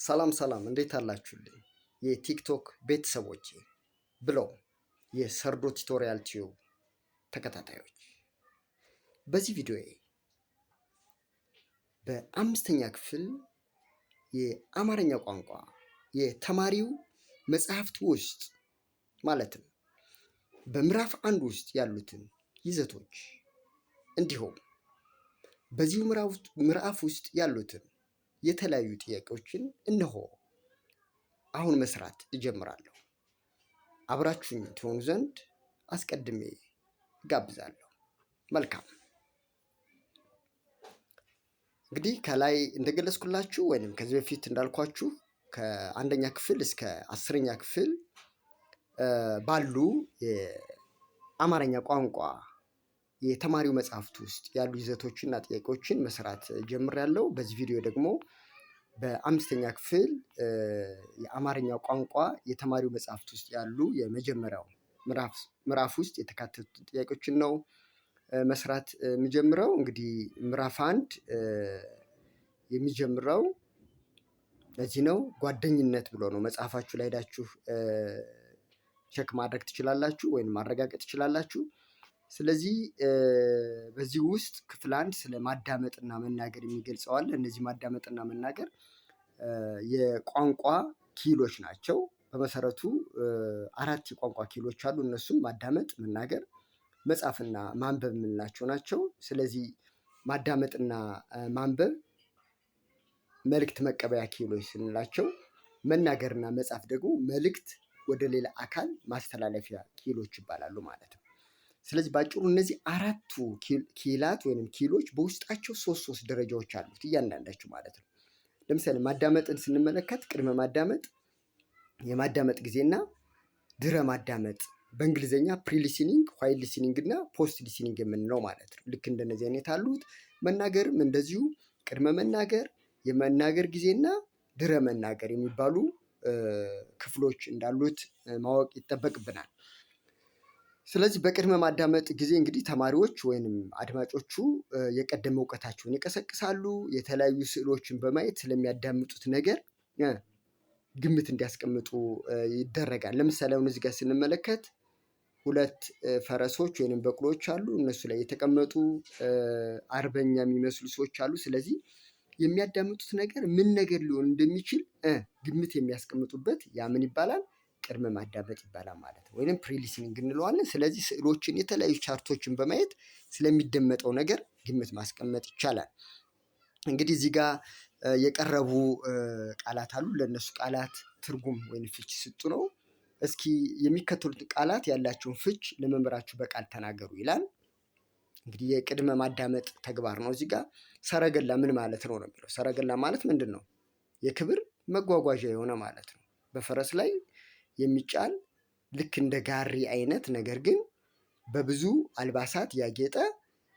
ሰላም እንዴት አላችሁልኝ? የቲክቶክ ቤተሰቦቼ ብለው የሰርዶ ቱቶሪያል ቲዩብ ተከታታዮች በዚህ ቪዲዮ በአምስተኛ ክፍል የአማርኛ ቋንቋ የተማሪው መጽሐፍት ውስጥ ማለትም በምዕራፍ 1 ውስጥ ያሉትን ይዘቶች እንዲሁም በዚሁ ምዕራፍ ውስጥ ያሉትን የተለያዩ ጥያቄዎችን እነሆ አሁን መስራት እጀምራለሁ። አብራችሁኝ ትሆኑ ዘንድ አስቀድሜ እጋብዛለሁ። መልካም። እንግዲህ ከላይ እንደገለጽኩላችሁ ወይንም ከዚህ በፊት እንዳልኳችሁ ከአንደኛ ክፍል እስከ 10ኛ ክፍል ባሉ የአማርኛ ቋንቋ የተማሪው መጽሐፍት ውስጥ ያሉ ይዘቶችና ጥያቄዎችን መስራት ጀምሬያለሁ። በዚህ ቪዲዮ ደግሞ በአምስተኛ ክፍል የአማርኛ ቋንቋ የተማሪው መጽሐፍት ውስጥ ያሉ የመጀመሪያው ምዕራፍ ውስጥ የተካተቱ ጥያቄዎችን ነው መስራት የሚጀምረው። እንግዲህ ምዕራፍ 1 የሚጀምረው ለዚህ ነው፣ ጓደኝነት ብሎ ነው። መጽሐፋችሁ ላይ ሄዳችሁ ቼክ ማድረግ ትችላላችሁ ወይም ማረጋገጥ ትችላላችሁ። ስለዚህ በዚህ ውስጥ ክፍል 1 ስለ ማዳመጥና መናገር የሚገልጸው አለ። እነዚህ ማዳመጥና መናገር የቋንቋ ኪሎች ናቸው። በመሰረቱ 4 የቋንቋ ኪሎች አሉ። እነሱም ማዳመጥ፣ መናገር፣ መጻፍና ማንበብ የምንላቸው ናቸው። ስለዚህ ማዳመጥና ማንበብ መልእክት መቀበያ ኪሎች ስንላቸው፣ መናገርና መጻፍ ደግሞ መልእክት ወደ ሌላ አካል ማስተላለፊያ ኪሎች ይባላሉ ማለት ነው። ስለዚህ ባጭሩ እነዚህ 4ቱ ኪላት ወይም ኪሎች በውስጣቸው 3 ደረጃዎች አሉት እያንዳንዳቸው ማለት ነው። ለምሳሌ ማዳመጥን ስንመለከት ቅድመ ማዳመጥ፣ የማዳመጥ ጊዜና ድረ ማዳመጥ፣ በእንግሊዝኛ ፕሪ ሊስኒንግ፣ ዋይል ሊስኒንግ እና ፖስት ሊስኒንግ የምንለው ማለት ነው። ልክ እንደነዚህ አይነት አሉት። መናገርም እንደዚሁ ቅድመ መናገር፣ የመናገር ጊዜና ድረ መናገር የሚባሉ ክፍሎች እንዳሉት ማወቅ ይጠበቅብናል። ስለዚህ በቅድመ ማዳመጥ ጊዜ እንግዲህ ተማሪዎች ወይንም አድማጮቹ የቀደመ እውቀታቸውን ይቀሰቅሳሉ። የተለያዩ ስዕሎችን በማየት ስለሚያዳምጡት ነገር ግምት እንዲያስቀምጡ ይደረጋል። ለምሳሌ አሁን እዚህ ጋር ስንመለከት 2 ፈረሶች ወይንም በቅሎዎች አሉ። እነሱ ላይ የተቀመጡ አርበኛ የሚመስሉ ሰዎች አሉ። ስለዚህ የሚያዳምጡት ነገር ምን ነገር ሊሆን እንደሚችል ግምት የሚያስቀምጡበት ያ ምን ይባላል? ቅድመ ማዳመጥ ይባላል ማለት ነው፣ ወይም ፕሪ ሊስኒንግ እንለዋለን። ስለዚህ ስዕሎችን፣ የተለያዩ ቻርቶችን በማየት ስለሚደመጠው ነገር ግምት ማስቀመጥ ይቻላል። እንግዲህ እዚህ ጋር የቀረቡ ቃላት አሉ። ለእነሱ ቃላት ትርጉም ወይም ፍች ስጡ ነው። እስኪ የሚከተሉት ቃላት ያላቸውን ፍች ለመምህራችሁ በቃል ተናገሩ ይላል። እንግዲህ የቅድመ ማዳመጥ ተግባር ነው። እዚህ ጋር ሰረገላ ምን ማለት ነው የሚለው። ሰረገላ ማለት ምንድን ነው? የክብር መጓጓዣ የሆነ ማለት ነው። በፈረስ ላይ የሚጫን ልክ እንደ ጋሪ አይነት ነገር ግን በብዙ አልባሳት ያጌጠ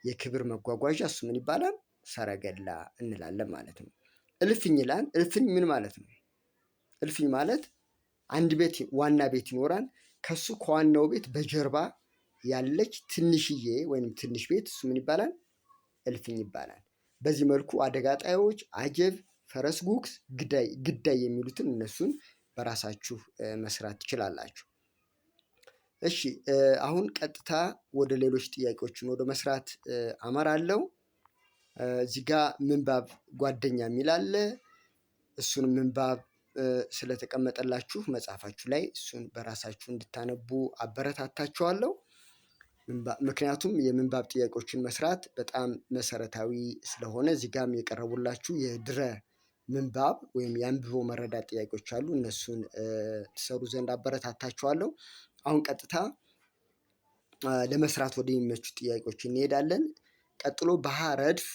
የክብር መጓጓዣ እሱ ምን ይባላል? ሰረገላ እንላለን ማለት ነው። እልፍኝ ይላል። እልፍኝ ምን ማለት ነው? እልፍኝ ማለት አንድ ቤት፣ ዋና ቤት ይኖራል። ከሱ ከዋናው ቤት በጀርባ ያለች ትንሽዬ ወይም ትንሽ ቤት እሱ ምን ይባላል? እልፍኝ ይባላል። በዚህ መልኩ አደጋ ጣዮች፣ አጀብ፣ ፈረስ ጉግስ፣ ግዳይ የሚሉትን እነሱን በራሳችሁ መስራት ትችላላችሁ። እሺ አሁን ቀጥታ ወደ ሌሎች ጥያቄዎችን ወደ መስራት አመራለሁ። እዚህ ጋር ምንባብ ጓደኛ የሚል አለ። እሱን ምንባብ ስለተቀመጠላችሁ መጽሐፋችሁ ላይ እሱን በራሳችሁ እንድታነቡ አበረታታችኋለሁ። ምክንያቱም የምንባብ ጥያቄዎችን መስራት በጣም መሰረታዊ ስለሆነ እዚህ ጋርም የቀረቡላችሁ የድረ ምንባብ ወይም የአንብቦ መረዳት ጥያቄዎች አሉ። እነሱን ትሰሩ ዘንድ አበረታታችኋለሁ። አሁን ቀጥታ ለመስራት ወደሚመቹ ጥያቄዎች እንሄዳለን። ቀጥሎ በሀ ረድፍ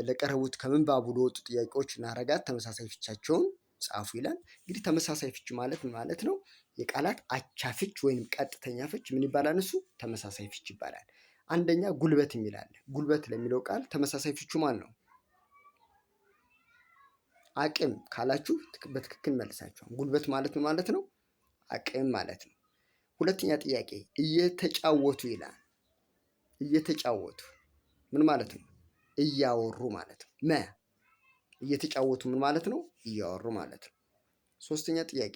ለቀረቡት ከምንባቡ ለወጡ ጥያቄዎች እናረጋት ተመሳሳይ ፍቻቸውን ጻፉ ይላል። እንግዲህ ተመሳሳይ ፍች ማለት ምን ማለት ነው? የቃላት አቻ ፍች ወይም ቀጥተኛ ፍች ምን ይባላል? እሱ ተመሳሳይ ፍች ይባላል። አንደኛ ጉልበት የሚል አለ። ጉልበት ለሚለው ቃል ተመሳሳይ ፍቹ ማን ነው? አቅም ካላችሁ በትክክል መልሳችኋል። ጉልበት ማለት ምን ማለት ነው? አቅም ማለት ነው። ሁለተኛ ጥያቄ እየተጫወቱ ይላል። እየተጫወቱ ምን ማለት ነው? እያወሩ ማለት ነው። እየተጫወቱ ምን ማለት ነው? እያወሩ ማለት ነው። ሶስተኛ ጥያቄ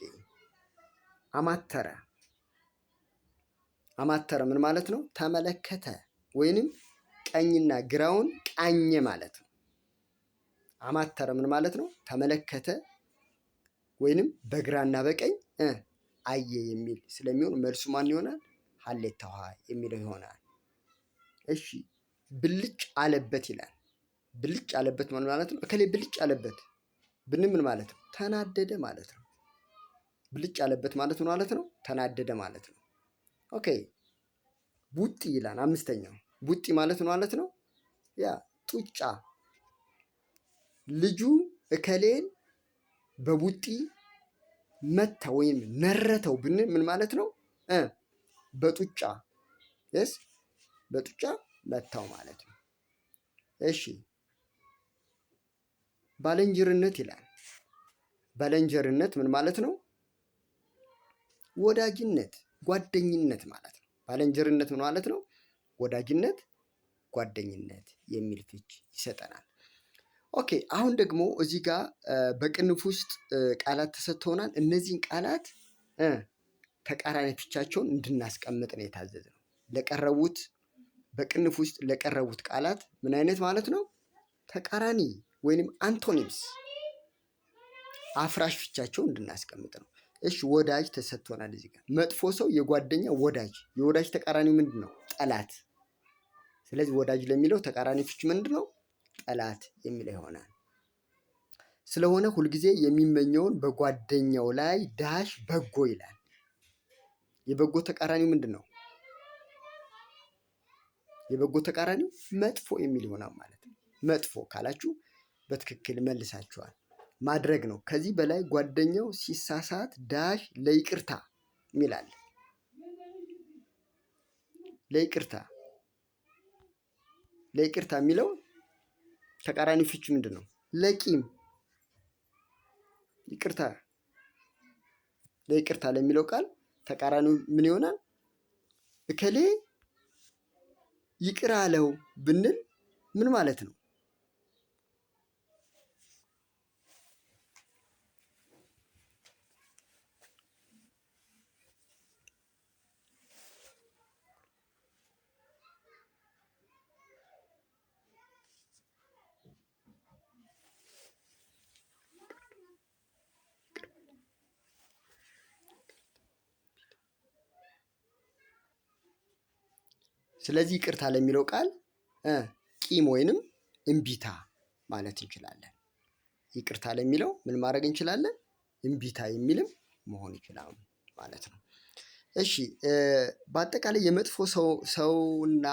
አማተረ። አማተረ ምን ማለት ነው? ተመለከተ ወይንም ቀኝና ግራውን ቃኘ ማለት ነው። አማተረ ምን ማለት ነው? ተመለከተ ወይንም በግራና በቀኝ አየ የሚል ስለሚሆን መልሱ ማን ይሆናል? ሀሌታ ውሃ የሚለው ይሆናል። እሺ ብልጭ አለበት ይላል። ብልጭ አለበት ምን ማለት ነው? እከሌ ብልጭ አለበት ብንም ምን ማለት ነው? ተናደደ ማለት ነው። ብልጭ አለበት ማለት ምን ማለት ነው? ተናደደ ማለት ነው። ኦኬ ቡጢ ይላል። አምስተኛው ቡጢ ማለት ምን ማለት ነው? ያ ጡጫ። ልጁ እከሌን በቡጢ መታ ወይም ነረተው ብን ምን ማለት ነው? በጡጫ ስ በጡጫ መታው ማለት ነው። እሺ ባልንጀርነት ይላል። ባልንጀርነት ምን ማለት ነው? ወዳጅነት፣ ጓደኝነት ማለት ነው። ባልንጀርነት ምን ማለት ነው? ወዳጅነት፣ ጓደኝነት የሚል ፍች ይሰጠናል። ኦኬ አሁን ደግሞ እዚህ ጋር በቅንፍ ውስጥ ቃላት ተሰጥተውናል። እነዚህን ቃላት ተቃራኒ ፍቻቸውን እንድናስቀምጥ ነው የታዘዝነው። ለቀረቡት በቅንፍ ውስጥ ለቀረቡት ቃላት ምን አይነት ማለት ነው? ተቃራኒ ወይንም አንቶኒምስ አፍራሽ ፍቻቸውን እንድናስቀምጥ ነው። እሺ ወዳጅ ተሰጥቶናል። እዚህ ጋር መጥፎ ሰው የጓደኛ ወዳጅ፣ የወዳጅ ተቃራኒ ምንድን ነው? ጠላት። ስለዚህ ወዳጅ ለሚለው ተቃራኒ ፍች ምንድን ነው? ጠላት የሚለው ይሆናል። ስለሆነ ሁልጊዜ የሚመኘውን በጓደኛው ላይ ዳሽ በጎ ይላል። የበጎ ተቃራኒው ምንድን ነው? የበጎ ተቃራኒው መጥፎ የሚል ይሆናል ማለት ነው። መጥፎ ካላችሁ በትክክል መልሳችኋል። ማድረግ ነው። ከዚህ በላይ ጓደኛው ሲሳሳት ዳሽ ለይቅርታ ይላል። ለይቅርታ ለይቅርታ የሚለው ተቃራኒ ፍች ምንድን ነው? ለቂም። ይቅርታ ለይቅርታ ለሚለው ቃል ተቃራኒው ምን ይሆናል? እከሌ ይቅር አለው ብንል ምን ማለት ነው? ስለዚህ ይቅርታ ለሚለው ቃል ቂም ወይንም እምቢታ ማለት እንችላለን። ይቅርታ ለሚለው ምን ማድረግ እንችላለን? እምቢታ የሚልም መሆን ይችላል ማለት ነው። እሺ በአጠቃላይ የመጥፎ ሰውና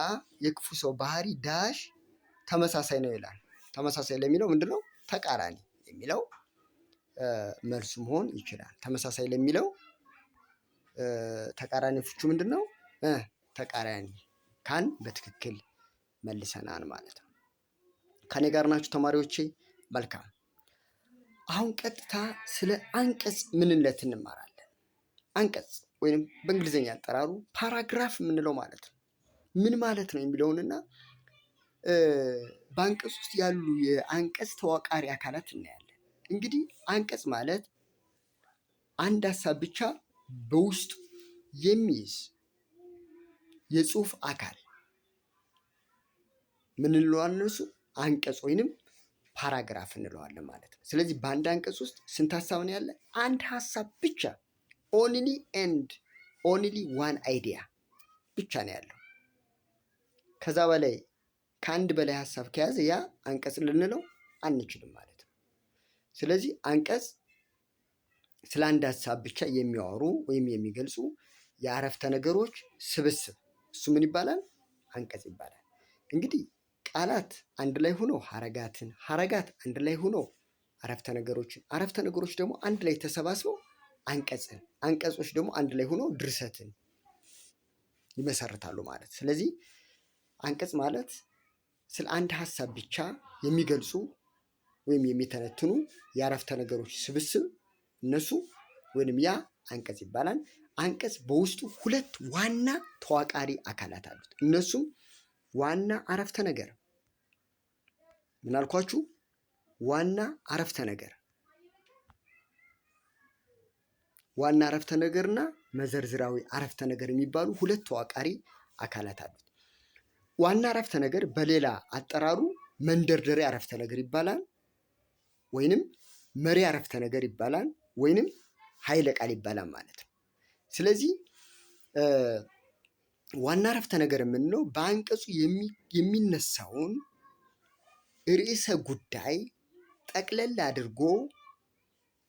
የክፉ ሰው ባህሪ ዳሽ ተመሳሳይ ነው ይላል። ተመሳሳይ ለሚለው ምንድን ነው? ተቃራኒ የሚለው መልሱ መሆን ይችላል። ተመሳሳይ ለሚለው ተቃራኒ ፍቹ ምንድን ነው? ተቃራኒ ካን በትክክል መልሰናል ማለት ነው። ከኔ ጋር ናችሁ ተማሪዎቼ? መልካም። አሁን ቀጥታ ስለ አንቀጽ ምንነት እንማራለን። አንቀጽ ወይም በእንግሊዝኛ አጠራሩ ፓራግራፍ የምንለው ማለት ነው። ምን ማለት ነው የሚለውንና በአንቀጽ ውስጥ ያሉ የአንቀጽ ተዋቃሪ አካላት እናያለን። እንግዲህ አንቀጽ ማለት አንድ ሀሳብ ብቻ በውስጡ የሚይዝ የጽሁፍ አካል ምን እንለዋለን? እሱ አንቀጽ ወይንም ፓራግራፍ እንለዋለን ማለት ነው። ስለዚህ በአንድ አንቀጽ ውስጥ ስንት ሀሳብ ነው ያለ? አንድ ሀሳብ ብቻ፣ ኦንሊ ኤንድ ኦንሊ ዋን አይዲያ ብቻ ነው ያለው። ከዛ በላይ ከአንድ በላይ ሀሳብ ከያዘ ያ አንቀጽ ልንለው አንችልም ማለት ነው። ስለዚህ አንቀጽ ስለ አንድ ሀሳብ ብቻ የሚያወሩ ወይም የሚገልጹ የአረፍተ ነገሮች ስብስብ፣ እሱ ምን ይባላል? አንቀጽ ይባላል። እንግዲህ ቃላት አንድ ላይ ሆነው ሀረጋትን፣ ሀረጋት አንድ ላይ ሆነው አረፍተ ነገሮችን፣ አረፍተ ነገሮች ደግሞ አንድ ላይ ተሰባስበው አንቀጽን፣ አንቀጾች ደግሞ አንድ ላይ ሆነው ድርሰትን ይመሰርታሉ ማለት። ስለዚህ አንቀጽ ማለት ስለ አንድ ሀሳብ ብቻ የሚገልጹ ወይም የሚተነትኑ የአረፍተ ነገሮች ስብስብ፣ እነሱ ወይንም ያ አንቀጽ ይባላል። አንቀጽ በውስጡ ሁለት ዋና ተዋቃሪ አካላት አሉት። እነሱም ዋና አረፍተ ነገር ምን አልኳችሁ? ዋና አረፍተ ነገር ዋና አረፍተ ነገርና መዘርዝራዊ አረፍተ ነገር የሚባሉ ሁለት ተዋቃሪ አካላት አሉት። ዋና አረፍተ ነገር በሌላ አጠራሩ መንደርደሪያ አረፍተ ነገር ይባላል፣ ወይንም መሪ አረፍተ ነገር ይባላል፣ ወይንም ኃይለ ቃል ይባላል ማለት ነው። ስለዚህ ዋና አረፍተ ነገር የምንለው በአንቀጹ የሚነሳውን ርዕሰ ጉዳይ ጠቅለል አድርጎ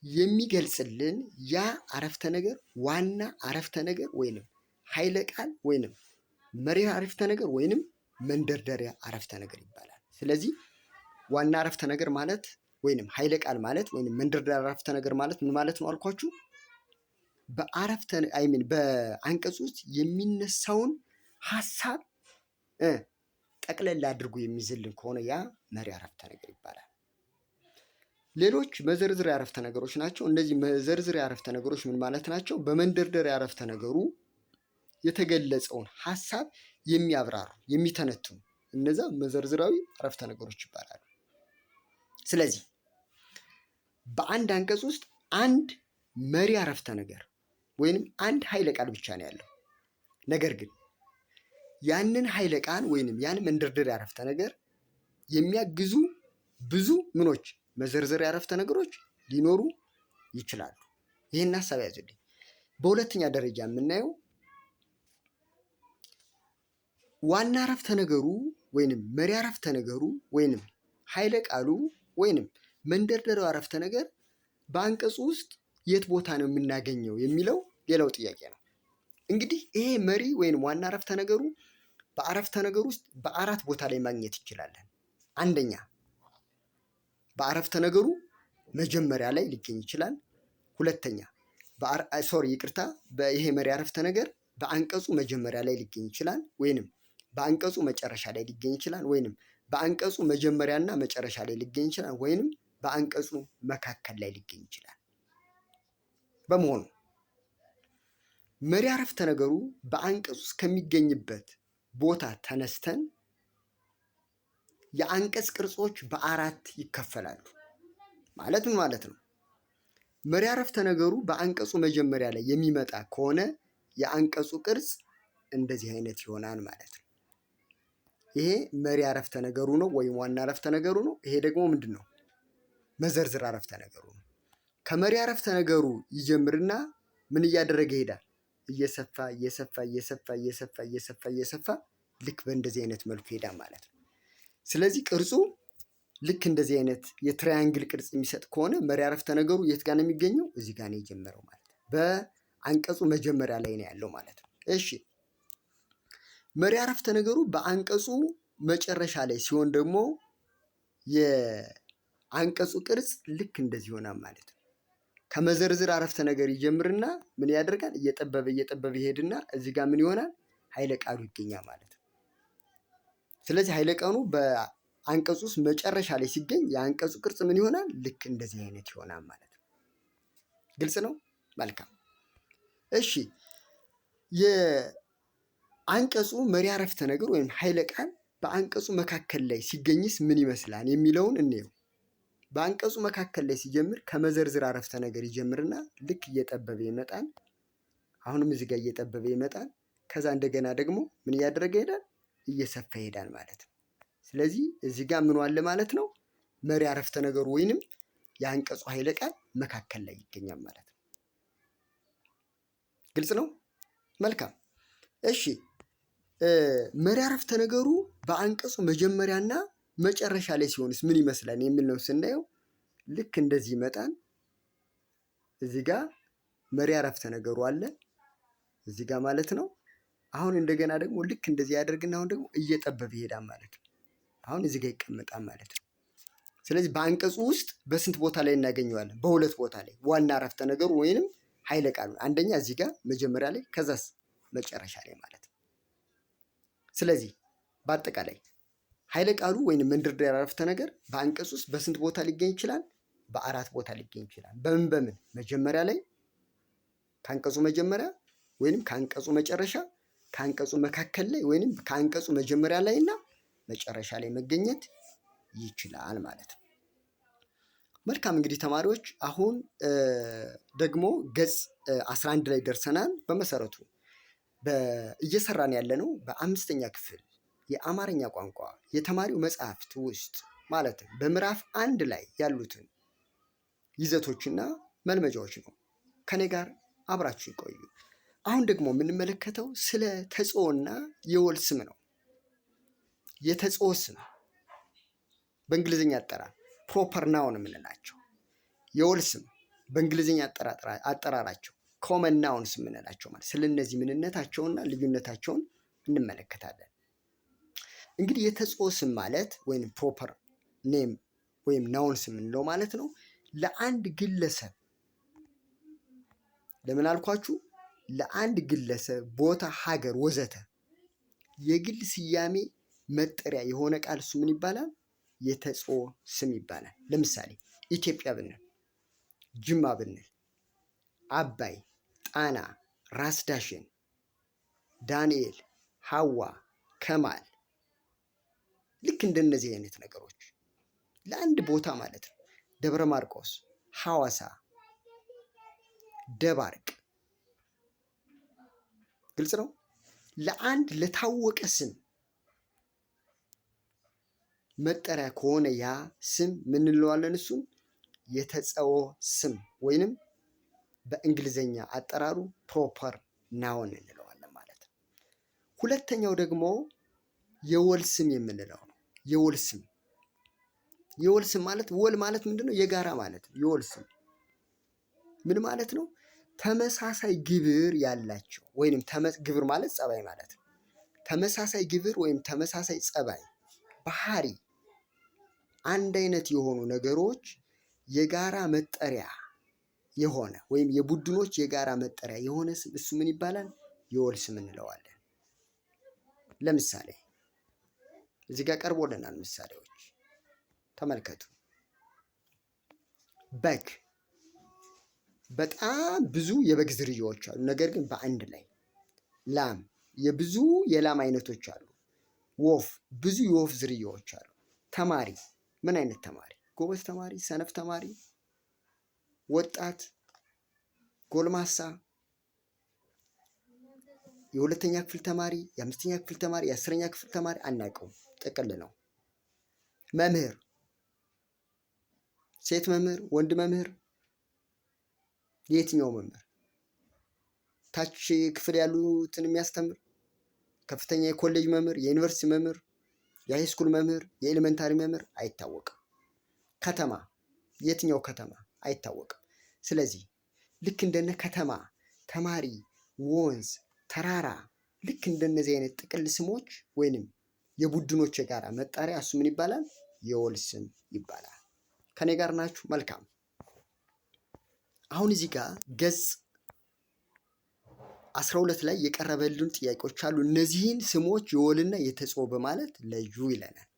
የሚገልጽልን ያ አረፍተ ነገር ዋና አረፍተ ነገር ወይንም ኃይለ ቃል ወይንም መሪ አረፍተ ነገር ወይንም መንደርደሪያ አረፍተ ነገር ይባላል። ስለዚህ ዋና አረፍተ ነገር ማለት ወይንም ኃይለ ቃል ማለት ወይንም መንደርደሪያ አረፍተ ነገር ማለት ምን ማለት ነው አልኳችሁ? በአንቀጽ ውስጥ የሚነሳውን ሀሳብ ጠቅለል አድርጎ የሚይዝልን ከሆነ ያ መሪ አረፍተ ነገር ይባላል። ሌሎች መዘርዝሪያ አረፍተ ነገሮች ናቸው። እነዚህ መዘርዝሪያ አረፍተ ነገሮች ምን ማለት ናቸው? በመንደርደሪያ አረፍተ ነገሩ የተገለጸውን ሀሳብ የሚያብራሩ የሚተነትኑ እነዛ መዘርዝራዊ አረፍተ ነገሮች ይባላሉ። ስለዚህ በአንድ አንቀጽ ውስጥ አንድ መሪ አረፍተ ነገር ወይንም አንድ ኃይለ ቃል ብቻ ነው ያለው። ነገር ግን ያንን ኃይለ ቃል ወይንም ያን መንደርደሪያ አረፍተ ነገር የሚያግዙ ብዙ ምኖች መዘርዘሪያ አረፍተ ነገሮች ሊኖሩ ይችላሉ። ይህን ሀሳብ ያዙልኝ። በሁለተኛ ደረጃ የምናየው ዋና አረፍተ ነገሩ ወይንም መሪ አረፍተ ነገሩ ወይንም ኃይለ ቃሉ ወይንም መንደርደሪያው አረፍተ ነገር በአንቀጹ ውስጥ የት ቦታ ነው የምናገኘው የሚለው ሌላው ጥያቄ ነው። እንግዲህ ይሄ መሪ ወይንም ዋና አረፍተ ነገሩ በአረፍተ ነገር ውስጥ በአራት ቦታ ላይ ማግኘት ይችላለን። አንደኛ በአረፍተ ነገሩ መጀመሪያ ላይ ሊገኝ ይችላል። ሁለተኛ ይሄ መሪ አረፍተ ነገር በአንቀጹ መጀመሪያ ላይ ሊገኝ ይችላል፣ ወይንም በአንቀጹ መጨረሻ ላይ ሊገኝ ይችላል፣ ወይንም በአንቀጹ መጀመሪያና መጨረሻ ላይ ሊገኝ ይችላል፣ ወይንም በአንቀጹ መካከል ላይ ሊገኝ ይችላል። በመሆኑ መሪ አረፍተ ነገሩ በአንቀጹ ውስጥ ከሚገኝበት ቦታ ተነስተን የአንቀጽ ቅርጾች በአራት ይከፈላሉ። ማለት ምን ማለት ነው? መሪ አረፍተ ነገሩ በአንቀጹ መጀመሪያ ላይ የሚመጣ ከሆነ የአንቀጹ ቅርጽ እንደዚህ አይነት ይሆናል ማለት ነው። ይሄ መሪ አረፍተ ነገሩ ነው ወይም ዋና አረፍተ ነገሩ ነው። ይሄ ደግሞ ምንድን ነው? መዘርዝር አረፍተ ነገሩ ነው። ከመሪ አረፍተ ነገሩ ይጀምርና ምን እያደረገ ይሄዳል? እየሰፋ እየሰፋ እየሰፋ እየሰፋ እየሰፋ እየሰፋ ልክ በእንደዚህ አይነት መልኩ ይሄዳል ማለት ነው። ስለዚህ ቅርጹ ልክ እንደዚህ አይነት የትራያንግል ቅርጽ የሚሰጥ ከሆነ መሪ አረፍተ ነገሩ የት ጋር ነው የሚገኘው? እዚህ ጋር ነው የጀመረው ማለት ነው። በአንቀጹ መጀመሪያ ላይ ነው ያለው ማለት ነው። እሺ መሪ አረፍተ ነገሩ በአንቀጹ መጨረሻ ላይ ሲሆን ደግሞ የአንቀጹ ቅርጽ ልክ እንደዚህ ይሆናል ማለት ነው። ከመዘርዝር አረፍተ ነገር ይጀምርና ምን ያደርጋል? እየጠበበ እየጠበበ ይሄድና እዚህ ጋር ምን ይሆናል? ኃይለ ቃሉ ይገኛል ማለት ነው። ስለዚህ ኃይለ ቃሉ በአንቀጹ ውስጥ መጨረሻ ላይ ሲገኝ የአንቀጹ ቅርጽ ምን ይሆናል? ልክ እንደዚህ አይነት ይሆናል ማለት ነው። ግልጽ ነው? መልካም። እሺ የአንቀጹ መሪ አረፍተ ነገር ወይም ኃይለ ቃል በአንቀጹ መካከል ላይ ሲገኝስ ምን ይመስላል የሚለውን እንየው። በአንቀጹ መካከል ላይ ሲጀምር ከመዘርዝር አረፍተ ነገር ይጀምርና ልክ እየጠበበ ይመጣል። አሁንም እዚህ ጋር እየጠበበ ይመጣል። ከዛ እንደገና ደግሞ ምን እያደረገ ይሄዳል? እየሰፋ ይሄዳል ማለት ነው። ስለዚህ እዚህ ጋር ምን አለ ማለት ነው? መሪ አረፍተ ነገሩ ወይንም የአንቀጹ ኃይለ ቃል መካከል ላይ ይገኛል ማለት ነው። ግልጽ ነው? መልካም። እሺ መሪ አረፍተ ነገሩ በአንቀጹ መጀመሪያና መጨረሻ ላይ ሲሆንስ ምን ይመስላል የሚል ነው ስናየው። ልክ እንደዚህ ይመጣል። እዚህ ጋር መሪ አረፍተ ነገሩ አለ እዚህ ጋር ማለት ነው። አሁን እንደገና ደግሞ ልክ እንደዚህ ያደርግና አሁን ደግሞ እየጠበበ ይሄዳል ማለት ነው። አሁን እዚህ ጋር ይቀመጣል ማለት ነው። ስለዚህ በአንቀጹ ውስጥ በስንት ቦታ ላይ እናገኘዋለን? በሁለት ቦታ ላይ ዋና አረፍተ ነገሩ ወይንም ኃይለ ቃሉ አንደኛ እዚህ ጋር መጀመሪያ ላይ ከዛስ መጨረሻ ላይ ማለት ነው። ስለዚህ በአጠቃላይ ኃይለ ቃሉ ወይንም መንደርደሪያ አረፍተ ነገር በአንቀጽ ውስጥ በስንት ቦታ ሊገኝ ይችላል? በአራት ቦታ ሊገኝ ይችላል። በምን? መጀመሪያ ላይ ከአንቀጹ መጀመሪያ ወይንም ከአንቀጹ መጨረሻ፣ ከአንቀጹ መካከል ላይ ወይንም ከአንቀጹ መጀመሪያ ላይ እና መጨረሻ ላይ መገኘት ይችላል ማለት ነው። መልካም እንግዲህ ተማሪዎች አሁን ደግሞ ገጽ 11 ላይ ደርሰናል። በመሰረቱ እየሰራን ያለነው በአምስተኛ ክፍል የአማርኛ ቋንቋ የተማሪው መጽሐፍት ውስጥ ማለትም በምዕራፍ 1 ላይ ያሉትን ይዘቶችና መልመጃዎች ነው። ከኔ ጋር አብራችሁ ይቆዩ። አሁን ደግሞ የምንመለከተው ስለ ተጽኦና የወል ስም ነው። የተጽኦ ስም በእንግሊዝኛ አጠራር ፕሮፐር ናውን የምንላቸው፣ የወል ስም በእንግሊዝኛ አጠራራቸው ኮመን ናውንስ የምንላቸው ማለት ስለነዚህ ምንነታቸውና ልዩነታቸውን እንመለከታለን። እንግዲህ የተጽኦ ስም ማለት ወይም ፕሮፐር ኔም ወይም ናውንስ የምንለው ማለት ነው ለአንድ ግለሰብ ለምን አልኳችሁ? ለአንድ ግለሰብ፣ ቦታ፣ ሀገር ወዘተ የግል ስያሜ መጠሪያ የሆነ ቃል እሱ ምን ይባላል? የተጽኦ ስም ይባላል። ለምሳሌ ኢትዮጵያ ብንል፣ ጅማ ብንል፣ አባይ፣ ጣና፣ ራስ ዳሽን፣ ዳንኤል፣ ሐዋ፣ ከማል ልክ እንደነዚህ አይነት ነገሮች ለአንድ ቦታ ማለት ነው። ደብረ ማርቆስ፣ ሐዋሳ፣ ደባርቅ ግልጽ ነው። ለአንድ ለታወቀ ስም መጠሪያ ከሆነ ያ ስም ምን እንለዋለን? እሱን የተጽኦ ስም ወይንም በእንግሊዘኛ አጠራሩ ፕሮፐር ናውን እንለዋለን ማለት ነው። ሁለተኛው ደግሞ የወል ስም የምንለው ነው። የወል ስም ማለት ወል ማለት ምንድን ነው? የጋራ ማለት ነው። የወል ስም ምን ማለት ነው? ተመሳሳይ ግብር ያላቸው ወይም ግብር ማለት ጸባይ ማለት ነው። ተመሳሳይ ግብር ወይም ተመሳሳይ ጸባይ፣ ባህሪ፣ አንድ አይነት የሆኑ ነገሮች የጋራ መጠሪያ የሆነ ወይም የቡድኖች የጋራ መጠሪያ የሆነ ስም እሱ ምን ይባላል? የወል ስም እንለዋለን። ለምሳሌ እዚህ ጋር ቀርቦልናል ምሳሌዎች ተመልከቱ። በግ፣ በጣም ብዙ የበግ ዝርያዎች አሉ፣ ነገር ግን በአንድ ላይ። ላም፣ የብዙ የላም አይነቶች አሉ። ወፍ፣ ብዙ የወፍ ዝርያዎች አሉ። ተማሪ፣ ምን አይነት ተማሪ? ጎበዝ ተማሪ፣ ሰነፍ ተማሪ፣ ወጣት፣ ጎልማሳ፣ የሁለተኛ ክፍል ተማሪ፣ የአምስተኛ ክፍል ተማሪ፣ የአስረኛ ክፍል ተማሪ አናውቀውም፣ ጥቅል ነው። መምህር፣ ሴት መምህር፣ ወንድ መምህር፣ የየትኛው መምህር? ታች ክፍል ያሉትን የሚያስተምር፣ ከፍተኛ የኮሌጅ መምህር፣ የዩኒቨርሲቲ መምህር፣ የሃይስኩል መምህር፣ የኤሌመንታሪ መምህር አይታወቅም። ከተማ፣ የትኛው ከተማ? አይታወቅም። ስለዚህ ልክ እንደነ ከተማ፣ ተማሪ፣ ወንዝ፣ ተራራ ልክ እንደነዚህ አይነት ጥቅል ስሞች ወይንም የቡድኖች የጋራ መጣሪያ እሱ ምን ይባላል? የወል ስም ይባላል። ከኔ ጋር ናችሁ? መልካም። አሁን እዚህ ጋር ገጽ 12 ላይ የቀረበልን ጥያቄዎች አሉ። እነዚህን ስሞች የወልና የተጽኦ በማለት ለዩ ይለናል።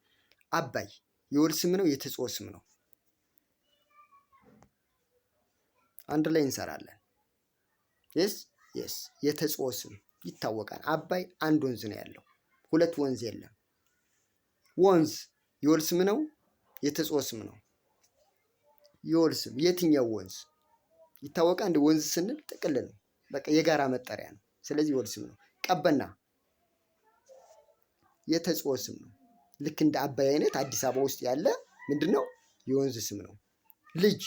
አባይ የወል ስም ነው? የተጽኦ ስም ነው? አንድ ላይ እንሰራለን። የስ የተጽኦ ስም ይታወቃል። አባይ አንድ ወንዝ ነው ያለው፣ ሁለት ወንዝ የለም። ወንዝ የወል ስም ነው? የተጽኦ ስም ነው? የወል ስም። የትኛው ወንዝ ይታወቃል? አንድ ወንዝ ስንል ጥቅል ነው፣ በቃ የጋራ መጠሪያ ነው። ስለዚህ የወል ስም ነው። ቀበና የተጽኦ ስም ነው። ልክ እንደ አባይ አይነት አዲስ አበባ ውስጥ ያለ ምንድን ነው? የወንዝ ስም ነው። ልጅ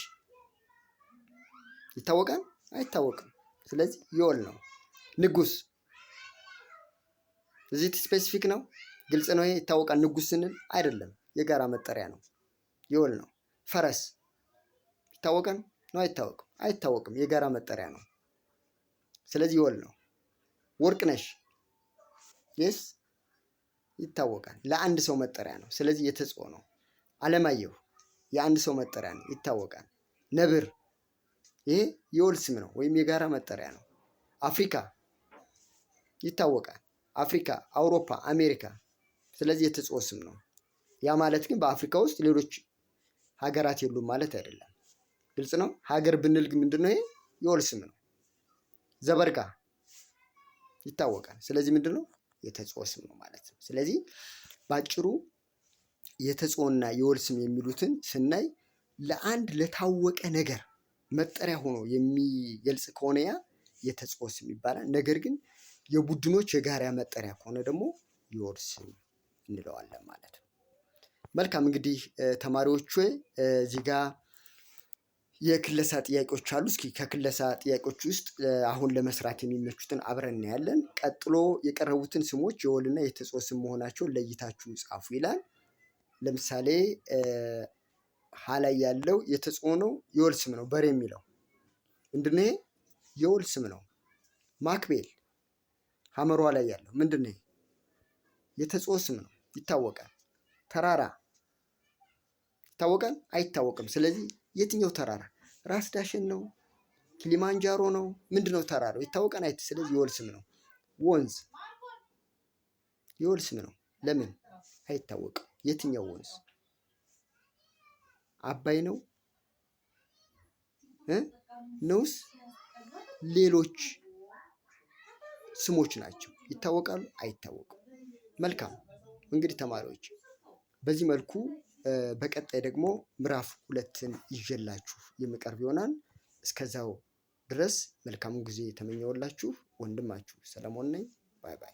ይታወቃል? አይታወቅም። ስለዚህ የወል ነው። ንጉስ እዚህ ስፔሲፊክ ነው፣ ግልጽ ነው። ይሄ ይታወቃል። ንጉስ ስንል አይደለም፣ የጋራ መጠሪያ ነው፣ የወል ነው። ፈረስ ይታወቃል ነው? አይታወቅም። አይታወቅም፣ የጋራ መጠሪያ ነው። ስለዚህ የወል ነው። ወርቅነሽ የስ ይታወቃል፣ ለአንድ ሰው መጠሪያ ነው። ስለዚህ የተጽኦ ነው። አለማየሁ የአንድ ሰው መጠሪያ ነው፣ ይታወቃል። ነብር ይሄ የወል ስም ነው ወይም የጋራ መጠሪያ ነው። አፍሪካ ይታወቃል። አፍሪካ፣ አውሮፓ፣ አሜሪካ። ስለዚህ የተጽኦ ስም ነው። ያ ማለት ግን በአፍሪካ ውስጥ ሌሎች ሀገራት የሉም ማለት አይደለም። ግልጽ ነው። ሀገር ብንል ግን ምንድን ነው? ይሄ የወል ስም ነው። ዘበርጋ ይታወቃል። ስለዚህ ምንድን ነው? የተጽኦ ስም ነው ማለት ነው። ስለዚህ በአጭሩ የተጽኦና የወል ስም የሚሉትን ስናይ ለአንድ ለታወቀ ነገር መጠሪያ ሆኖ የሚገልጽ ከሆነ ያ የተጽኦ ስም ይባላል። ነገር ግን የቡድኖች የጋራ መጠሪያ ከሆነ ደግሞ የወል ስም እንለዋለን ማለት ነው። መልካም እንግዲህ ተማሪዎች እዚህ ጋር የክለሳ ጥያቄዎች አሉ። እስኪ ከክለሳ ጥያቄዎች ውስጥ አሁን ለመስራት የሚመቹትን አብረን እናያለን። ቀጥሎ የቀረቡትን ስሞች የወልና የተጽኦ ስም መሆናቸውን ለይታችሁ ጻፉ ይላል። ለምሳሌ ሀ ላይ ያለው የተጽኦ ነው የወል ስም ነው። በሬ የሚለው ምንድነው? የወል ስም ነው። ማክቤል ሐመሯ ላይ ያለው ምንድነው? የተጽኦ ስም ነው። ይታወቃል። ተራራ ይታወቃል? አይታወቅም። ስለዚህ የትኛው ተራራ? ራስ ዳሽን ነው? ኪሊማንጃሮ ነው? ምንድነው ተራራው? ይታወቃል? ስለዚህ የወል ስም ነው። ወንዝ የወል ስም ነው። ለምን? አይታወቅም። የትኛው ወንዝ? አባይ ነው ነውስ ሌሎች ስሞች ናቸው? ይታወቃሉ? አይታወቁም። መልካም እንግዲህ ተማሪዎች በዚህ መልኩ በቀጣይ ደግሞ ምዕራፍ 2ን ይዤላችሁ የምቀርብ ይሆናል። እስከዛው ድረስ መልካሙን ጊዜ የተመኘሁላችሁ ወንድማችሁ ሰለሞን ነኝ። ባይ ባይ።